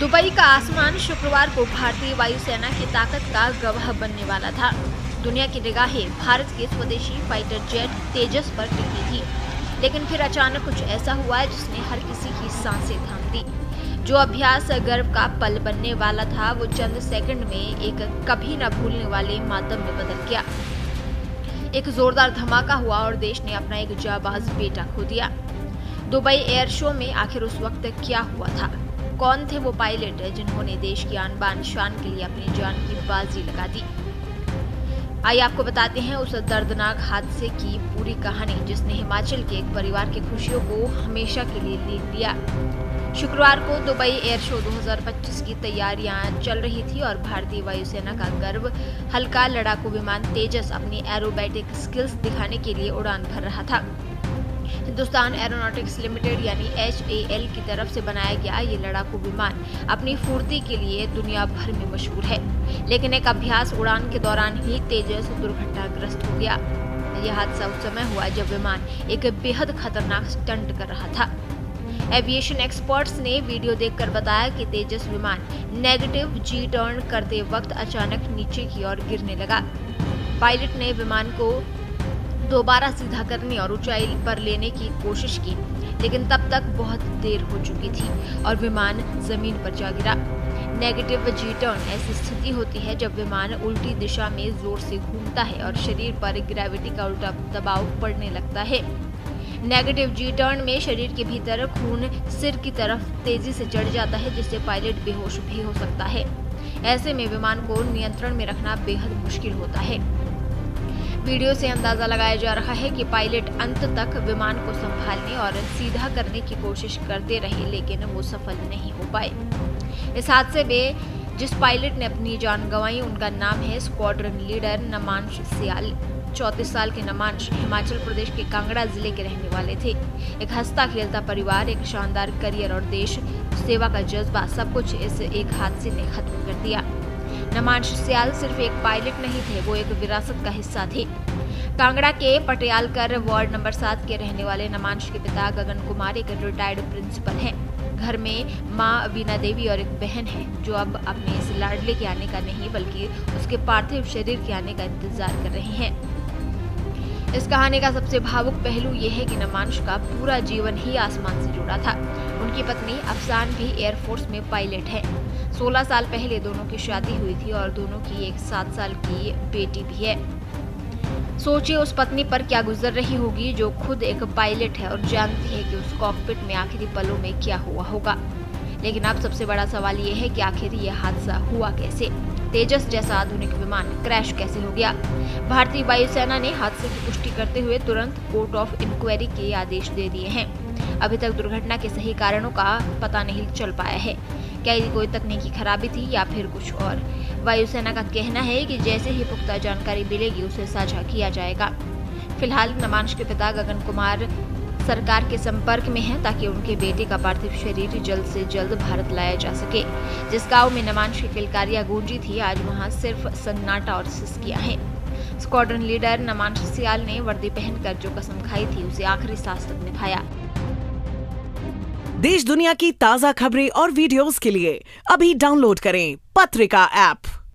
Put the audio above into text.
Dubai का आसमान शुक्रवार को भारतीय वायुसेना की ताकत का गवाह बनने वाला था। दुनिया की निगाहें भारत के स्वदेशी फाइटर जेट तेजस पर टिकी थी, लेकिन फिर अचानक कुछ ऐसा हुआ जिसने हर किसी की सांसें थाम दी। जो अभ्यास गर्व का पल बनने वाला था, वो चंद सेकंड में एक कभी न भूलने वाले मातम में बदल गया। एक जोरदार धमाका हुआ और देश ने अपना एक जाबाज बेटा खो दिया। दुबई एयर शो में आखिर उस वक्त क्या हुआ था? कौन थे वो पायलट जिन्होंने देश की आन बान शान के लिए अपनी जान की बाजी लगा दी? आइए आपको बताते हैं उस दर्दनाक हादसे की पूरी कहानी, जिसने हिमाचल के एक परिवार की खुशियों को हमेशा के लिए ले लिया। शुक्रवार को दुबई एयर शो 2025 की तैयारियां चल रही थी और भारतीय वायुसेना का गर्व हल्का लड़ाकू विमान तेजस अपनी एरोबैटिक स्किल्स दिखाने के लिए उड़ान भर रहा था। हिंदुस्तान एरोनॉटिक्स लिमिटेड यानी HAL की तरफ से बनाया गया ये लड़ाकू विमान अपनी फुर्ती के लिए दुनिया भर में मशहूर है, लेकिन एक अभ्यास उड़ान के दौरान ही तेजस दुर्घटनाग्रस्त हो गया। यह हादसा उस समय हुआ जब विमान एक बेहद खतरनाक स्टंट कर रहा था। एविएशन एक्सपर्ट्स ने वीडियो देखकर बताया कि तेजस विमान नेगेटिव जी टर्न करते वक्त अचानक नीचे की ओर गिरने लगा। पायलट ने विमान को दोबारा सीधा करने और ऊंचाई पर लेने की कोशिश की, लेकिन तब तक बहुत देर हो चुकी थी और विमान जमीन पर जा गिरा। नेगेटिव जी टर्न ऐसी स्थिति होती है जब विमान उल्टी दिशा में जोर से घूमता है और शरीर पर ग्रेविटी का उल्टा दबाव पड़ने लगता है। नेगेटिव जी टर्न में शरीर के भीतर खून सिर की तरफ तेजी से चढ़ जाता है, जिससे पायलट बेहोश भी हो सकता है। ऐसे में विमान को नियंत्रण में रखना बेहद मुश्किल होता है। वीडियो से अंदाजा लगाया जा रहा है कि पायलट अंत तक विमान को संभालने और सीधा करने की कोशिश करते रहे, लेकिन वो सफल नहीं हो पाए। इस हादसे में जिस पायलट ने अपनी जान गंवाई, उनका नाम है स्क्वाड्रन लीडर नमांश सियाल। 34 साल के नमांश हिमाचल प्रदेश के कांगड़ा जिले के रहने वाले थे। एक हंसता खेलता परिवार, एक शानदार करियर और देश सेवा का जज्बा, सब कुछ इस एक हादसे ने खत्म कर दिया। नमांश सियाल सिर्फ एक पायलट नहीं थे, वो एक विरासत का हिस्सा थे। कांगड़ा के पटियालकर वार्ड नंबर 7 के रहने वाले नमांश के पिता गगन कुमार एक रिटायर्ड प्रिंसिपल हैं। घर में मां वीना देवी और एक बहन है, जो अब अपने इस लाडले के आने का नहीं बल्कि उसके पार्थिव शरीर के आने का इंतजार कर रहे हैं। इस कहानी का सबसे भावुक पहलू ये है कि नमांश का पूरा जीवन ही आसमान से जुड़ा था। उनकी पत्नी अफसान भी एयरफोर्स में पायलट है। 16 साल पहले दोनों की शादी हुई थी और दोनों की एक 7 साल की बेटी भी है। सोचिए उस पत्नी पर क्या गुजर रही होगी जो खुद एक पायलट है और जानती है कि उस कॉकपिट में आखिरी पलों में क्या हुआ होगा। लेकिन अब सबसे बड़ा सवाल ये है कि आखिर ये हादसा हुआ कैसे? तेजस जैसा आधुनिक विमान क्रैश कैसे हो गया? भारतीय वायुसेना ने हादसे की पुष्टि करते हुए तुरंत कोर्ट ऑफ इंक्वायरी के आदेश दे दिए हैं। अभी तक दुर्घटना के सही कारणों का पता नहीं चल पाया है। क्या ये कोई तकनीकी खराबी थी या फिर कुछ और? वायुसेना का कहना है कि जैसे ही पुख्ता जानकारी मिलेगी उसे साझा किया जाएगा। फिलहाल नमांश के पिता गगन कुमार सरकार के संपर्क में हैं ताकि उनके बेटे का पार्थिव शरीर जल्द से जल्द भारत लाया जा सके। जिस गांव में नमांश की किलकारियां गूंजी थी, आज वहां सिर्फ सन्नाटा और सिसकियां हैं। स्क्वाड्रन लीडर नमांश सियाल ने वर्दी पहनकर जो कसम खाई थी, उसे आखिरी सांस तक निभाया। देश दुनिया की ताजा खबरें और वीडियोस के लिए अभी डाउनलोड करें पत्रिका ऐप।